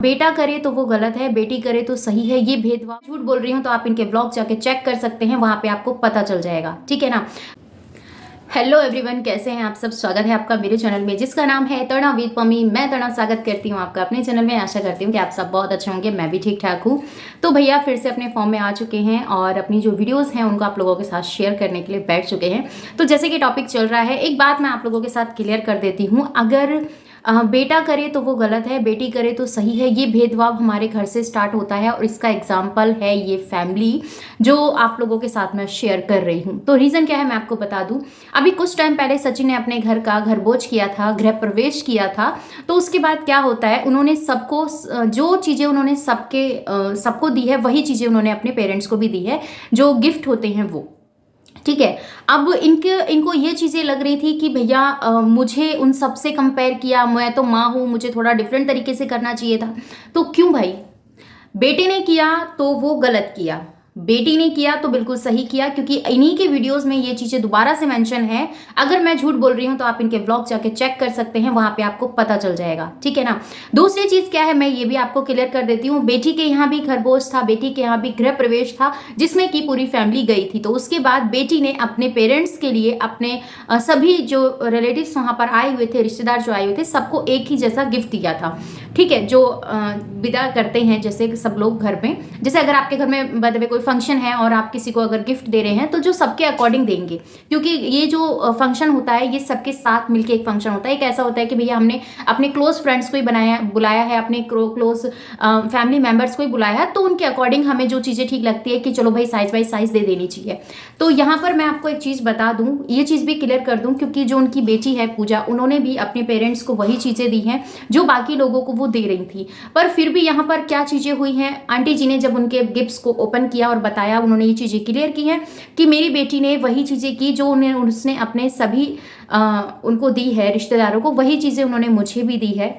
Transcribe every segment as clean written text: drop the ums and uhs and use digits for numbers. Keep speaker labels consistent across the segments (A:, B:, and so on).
A: बेटा करे तो वो गलत है, बेटी करे तो सही है, ये भेदभाव झूठ बोल रही हूँ तो आप इनके ब्लॉग जाके चेक कर सकते हैं, वहां पे आपको पता चल जाएगा। ठीक है ना। हेलो एवरीवन, कैसे हैं आप सब। स्वागत है आपका मेरे चैनल में जिसका नाम है तड़ना विद पम्मी। मैं तड़ना स्वागत करती हूँ आपका अपने चैनल में। आशा करती हूँ कि आप सब बहुत अच्छे होंगे, मैं भी ठीक ठाक हूँ। तो भैया फिर से अपने फॉर्म में आ चुके हैं और अपनी जो वीडियोस हैं उनको आप लोगों के साथ शेयर करने के लिए बैठ चुके हैं। तो जैसे कि टॉपिक चल रहा है, एक बात मैं आप लोगों के साथ क्लियर कर देती हूँ। अगर बेटा करे तो वो गलत है, बेटी करे तो सही है, ये भेदभाव हमारे घर से स्टार्ट होता है और इसका एग्जाम्पल है ये फैमिली जो आप लोगों के साथ मैं शेयर कर रही हूँ। तो रीज़न क्या है मैं आपको बता दूँ। अभी कुछ टाइम पहले सचिन ने अपने घर का घरभोज किया था, गृह प्रवेश किया था। तो उसके बाद क्या होता है, उन्होंने सबको जो चीज़ें उन्होंने सबको दी है वही चीज़ें उन्होंने अपने पेरेंट्स को भी दी है, जो गिफ्ट होते हैं वो। ठीक है। अब इनको ये चीज़ें लग रही थी कि भैया मुझे उन सब से कंपेयर किया, मैं तो माँ हूँ, मुझे थोड़ा डिफरेंट तरीके से करना चाहिए था। तो क्यों भाई, बेटे ने किया तो वो गलत किया, बेटी ने किया तो बिल्कुल सही किया, क्योंकि इन्हीं के वीडियोस में ये चीजें दोबारा से मेंशन है। अगर मैं झूठ बोल रही हूं तो आप इनके ब्लॉग जाके चेक कर सकते हैं, वहां पे आपको पता चल जाएगा। ठीक है ना। दूसरी चीज क्या है मैं ये भी आपको क्लियर कर देती हूँ। बेटी के यहाँ भी खरगोश था, बेटी के यहाँ भी गृह प्रवेश था जिसमें कि पूरी फैमिली गई थी। तो उसके बाद बेटी ने अपने पेरेंट्स के लिए अपने सभी जो रिलेटिव्स वहां पर आए हुए थे, रिश्तेदार जो आए हुए थे, सबको एक ही जैसा गिफ्ट दिया था। ठीक है। जो विदा करते हैं जैसे सब लोग घर में, जैसे अगर आपके घर में बर्थडे कोई फंक्शन है और आप किसी को अगर गिफ्ट दे रहे हैं तो जो सबके अकॉर्डिंग देंगे, क्योंकि ये जो फंक्शन होता है ये सबके साथ मिलके एक फंक्शन होता है। एक ऐसा होता है कि भैया हमने अपने क्लोज फ्रेंड्स को ही बुलाया है, अपने क्लोज फैमिली मेंबर्स को ही बुलाया है, तो उनके अकॉर्डिंग हमें जो चीज़ें ठीक लगती है कि चलो भाई साइज बाई साइज दे देनी चाहिए। तो यहाँ पर मैं आपको एक चीज़ बता दूँ, ये चीज़ भी क्लियर कर दूँ, क्योंकि जो उनकी बेटी है पूजा, उन्होंने भी अपने पेरेंट्स को वही चीज़ें दी हैं जो बाकी लोगों को वो दे रही थी। पर फिर भी यहाँ पर क्या चीज़ें हुई हैं, आंटी जी ने जब उनके गिफ्ट्स को ओपन किया और बताया, उन्होंने ये चीज़ें क्लियर की हैं कि मेरी बेटी ने वही चीज़ें की जो उसने अपने सभी उनको दी है, रिश्तेदारों को वही चीज़ें उन्होंने मुझे भी दी है।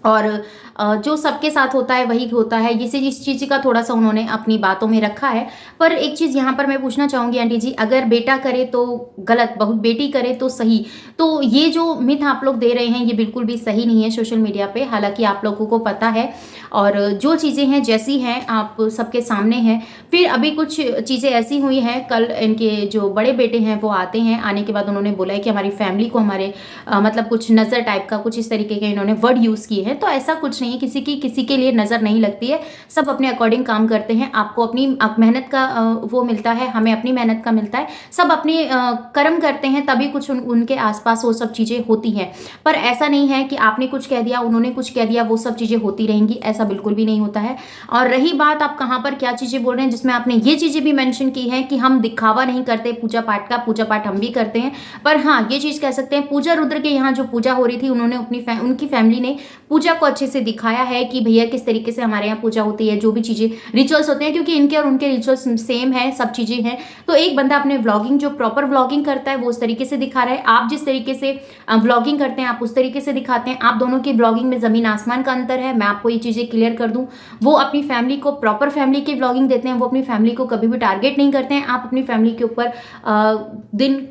A: और जो सबके साथ होता है वही होता है, इस चीज़ का थोड़ा सा उन्होंने अपनी बातों में रखा है। पर एक चीज़ यहाँ पर मैं पूछना चाहूँगी आंटी जी, अगर बेटा करे तो गलत, बहुत बेटी करे तो सही, तो ये जो मिथ आप लोग दे रहे हैं ये बिल्कुल भी सही नहीं है सोशल मीडिया पे। हालांकि आप लोगों को पता है और जो चीज़ें हैं जैसी हैं आप सबके सामने हैं। फिर अभी कुछ चीज़ें ऐसी हुई हैं, कल इनके जो बड़े बेटे हैं वो आते हैं, आने के बाद उन्होंने बोला है कि हमारी फैमिली को हमारे मतलब कुछ नज़र टाइप का कुछ इस तरीके के इन्होंने वर्ड यूज़ किए हैं। तो ऐसा कुछ नहीं है, किसी के लिए नज़र नहीं लगती है, सब अपने अकॉर्डिंग काम करते हैं। आपको अपनी मेहनत का वो मिलता है, हमें अपनी मेहनत का मिलता है, सब अपने कर्म करते हैं तभी कुछ उनके आसपास वो सब चीज़ें होती हैं। पर ऐसा नहीं है कि आपने कुछ कह दिया उन्होंने कुछ कह दिया वो सब चीज़ें होती रहेंगी, ऐसा बिल्कुल भी नहीं होता है। और रही बात आप कहाँ पर क्या चीज़ें बोल रहे हैं, जिसमें आपने ये चीज़ें भी मेंशन की हैं कि हम दिखावा नहीं करते पूजा पाठ का, पूजा पाठ हम भी करते हैं। पर हाँ ये चीज़ कह सकते हैं, पूजा रुद्र के यहाँ जो पूजा हो रही थी उन्होंने उनकी फैमिली ने पूजा को अच्छे से दिखाया है कि भैया किस तरीके से हमारे यहाँ पूजा होती है, जो भी चीज़ें रिचुअल्स होते हैं, क्योंकि इनके और उनके रिचुअल्स सेम है, सब चीज़ें हैं। तो एक बंदा अपने व्लॉगिंग जो प्रॉपर व्लॉगिंग करता है वो उस तरीके से दिखा रहा है, आप जिस तरीके से व्लॉगिंग करते हैं आप उस तरीके से दिखाते हैं। आप दोनों की व्लॉगिंग में ज़मीन आसमान का अंतर है, मैं आपको ये चीज़ें क्लियर कर दूँ। वो अपनी फैमिली को प्रॉपर फैमिली की व्लॉगिंग देते हैं, वो अपनी फैमिली को कभी भी टारगेट नहीं करते हैं। आप अपनी फैमिली के ऊपर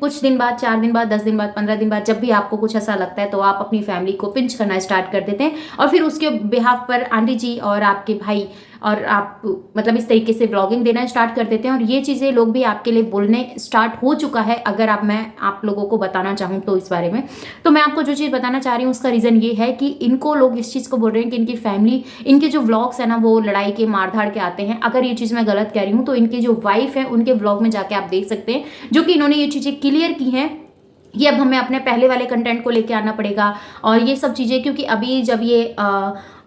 A: कुछ दिन बाद, 4 दिन बाद, 10 दिन बाद, 15 दिन बाद, जब भी आपको कुछ ऐसा लगता है तो आप अपनी फैमिली को पिंच करना स्टार्ट कर देते हैं और फिर उसके बिहाफ पर आंटी जी और आपके भाई और आप मतलब इस तरीके से व्लॉगिंग देना स्टार्ट कर देते हैं। और ये चीज़ें लोग भी आपके लिए बोलने स्टार्ट हो चुका है, अगर मैं आप लोगों को बताना चाहूँ तो इस बारे में। तो मैं आपको जो चीज़ बताना चाह रही हूँ उसका रीज़न ये है कि इनको लोग इस चीज़ को बोल रहे हैं कि इनकी फैमिली, इनके जो व्लॉग्स है ना वो लड़ाई के मारधाड़ के आते हैं। अगर ये चीज़ मैं गलत कह रही हूँ तो इनकी जो वाइफ है उनके व्लॉग में जाके आप देख सकते हैं, जो कि इन्होंने ये चीज़ें क्लियर की हैं। ये अब हमें अपने पहले वाले कंटेंट को लेके आना पड़ेगा और ये सब चीज़ें, क्योंकि अभी जब ये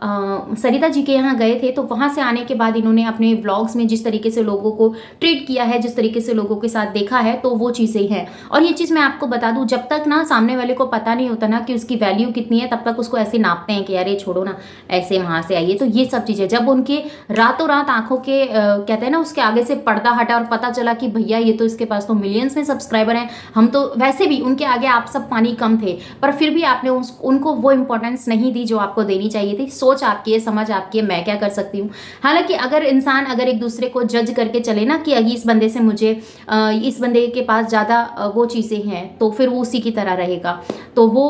A: सरिता जी के यहाँ गए थे तो वहाँ से आने के बाद इन्होंने अपने व्लॉग्स में जिस तरीके से लोगों को ट्रीट किया है, जिस तरीके से लोगों के साथ देखा है, तो वो चीज़ें हैं। और ये चीज़ मैं आपको बता दूँ, जब तक ना सामने वाले को पता नहीं होता ना कि उसकी वैल्यू कितनी है, तब तक उसको ऐसे नापते हैं कि अरे छोड़ो ना, ऐसे वहाँ से आइए। तो ये सब चीज़ें जब उनके रातों रात आंखों के कहते हैं ना उसके आगे से पर्दा हटा और पता चला कि भैया ये तो इसके पास तो मिलियंस में सब्सक्राइबर हैं, हम तो वैसे भी उनके आगे आप सब पानी कम थे, पर फिर भी आपने उनको वो इंपॉर्टेंस नहीं दी जो आपको देनी चाहिए थी। सोच आपकी है, समझ आपकी है, मैं क्या कर सकती हूँ। हालांकि अगर इंसान अगर एक दूसरे को जज करके चले ना कि इस बंदे से मुझे इस बंदे के पास ज़्यादा वो चीज़ें हैं, तो फिर वो उसी की तरह रहेगा। तो वो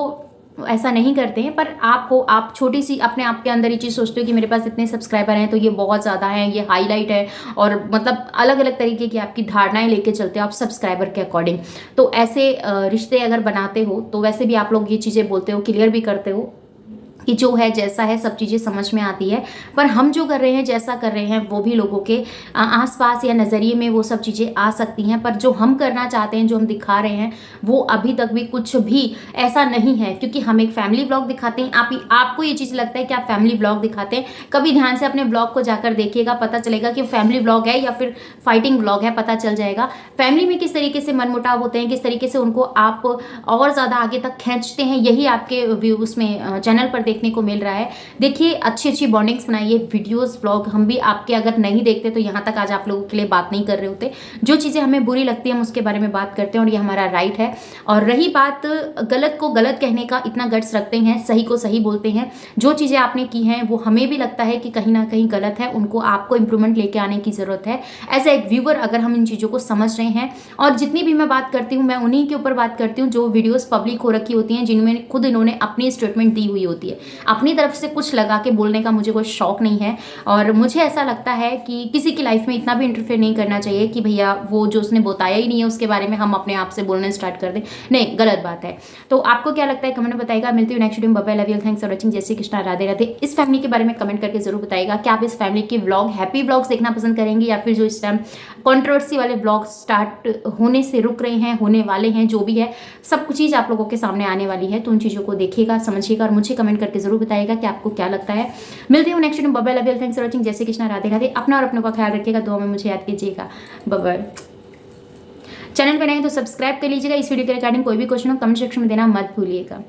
A: ऐसा नहीं करते हैं, पर आप छोटी सी अपने आप के अंदर ये चीज़ सोचते हो कि मेरे पास इतने सब्सक्राइबर हैं तो ये बहुत ज़्यादा हैं, ये हाईलाइट है, और मतलब अलग अलग तरीके की आपकी धारणाएं लेके चलते हो आप सब्सक्राइबर के अकॉर्डिंग। तो ऐसे रिश्ते अगर बनाते हो तो वैसे भी आप लोग ये चीज़ें बोलते हो, क्लियर भी करते हो कि जो है जैसा है सब चीज़ें समझ में आती है, पर हम जो कर रहे हैं जैसा कर रहे हैं वो भी लोगों के आसपास या नज़रिए में वो सब चीज़ें आ सकती हैं, पर जो हम करना चाहते हैं, जो हम दिखा रहे हैं, वो अभी तक भी कुछ भी ऐसा नहीं है। क्योंकि हम एक फैमिली ब्लॉग दिखाते हैं, आपको ये चीज़ लगता है कि आप फैमिली ब्लॉग दिखाते हैं, कभी ध्यान से अपने ब्लॉग को जाकर देखिएगा, पता चलेगा कि फैमिली ब्लॉग है या फिर फाइटिंग ब्लॉग है, पता चल जाएगा। फैमिली में किस तरीके से मनमुटाव होते हैं, किस तरीके से उनको आप और ज़्यादा आगे तक खींचते हैं, यही आपके व्यूज़ में चैनल पर देखने को मिल रहा है। देखिए, अच्छी अच्छी बॉन्डिंग्स बनाइए, वीडियोस ब्लॉग हम भी आपके अगर नहीं देखते तो यहाँ तक आज आप लोगों के लिए बात नहीं कर रहे होते। जो चीज़ें हमें बुरी लगती है हम उसके बारे में बात करते हैं और ये हमारा राइट है। और रही बात गलत को गलत कहने का, इतना गट्स रखते हैं, सही को सही बोलते हैं। जो चीज़ें आपने की हैं वो हमें भी लगता है कि कहीं ना कहीं गलत है, उनको आपको इंप्रूवमेंट लेके आने की ज़रूरत है। एज ए व्यूअर अगर हम इन चीज़ों को समझ रहे हैं, और जितनी भी मैं बात करती हूँ मैं उन्हीं के ऊपर बात करती हूँ जो वीडियोज़ पब्लिक हो रखी होती हैं, जिनमें खुद इन्होंने अपनी स्टेटमेंट दी हुई होती है। अपनी तरफ से कुछ लगा के बोलने का मुझे कोई शौक नहीं है, और मुझे ऐसा लगता है कि किसी की लाइफ में इतना भी इंटरफेयर नहीं करना चाहिए कि भैया वो जो उसने बताया ही नहीं है उसके बारे में हम अपने आप से बोलने स्टार्ट कर दें। नहीं, गलत बात है। तो आपको क्या लगता है कमेंट में बताइएगा। मिलती हूँ नेक्स्ट वीडियो में। Bye, love you, thanks for watching. जय श्री कृष्णा, राधे राधे। इस फैमिली के बारे में कमेंट करके जरूर बताइएगा कि आप इस फैमिली के व्लॉग, हैप्पी व्लॉग्स देखना पसंद करेंगे, या फिर जो इस टाइम कंट्रोवर्सी वाले व्लॉग स्टार्ट होने से रुक रहे हैं, होने वाले हैं, जो भी है सब कुछ चीज़ आप लोगों के सामने आने वाली है। तो उन चीज़ों को देखिएगा, समझिएगा और मुझे कमेंट करके जरूर बताइएगा कि आपको क्या लगता है। मिलते हैं नेक्स्ट वीडियो में। Bye, love you, thanks for watching. जय श्री कृष्णा, राधे राधे। अपना और अपनों का ख्याल रखिएगा, दुआ में मुझे याद कीजिएगा। बाय। चैनल पर नए तो सब्सक्राइब कर लीजिएगा। इस वीडियो के रिगार्डिंग कोई भी क्वेश्चन हो कमेंट सेक्शन में देना मत भूलिएगा।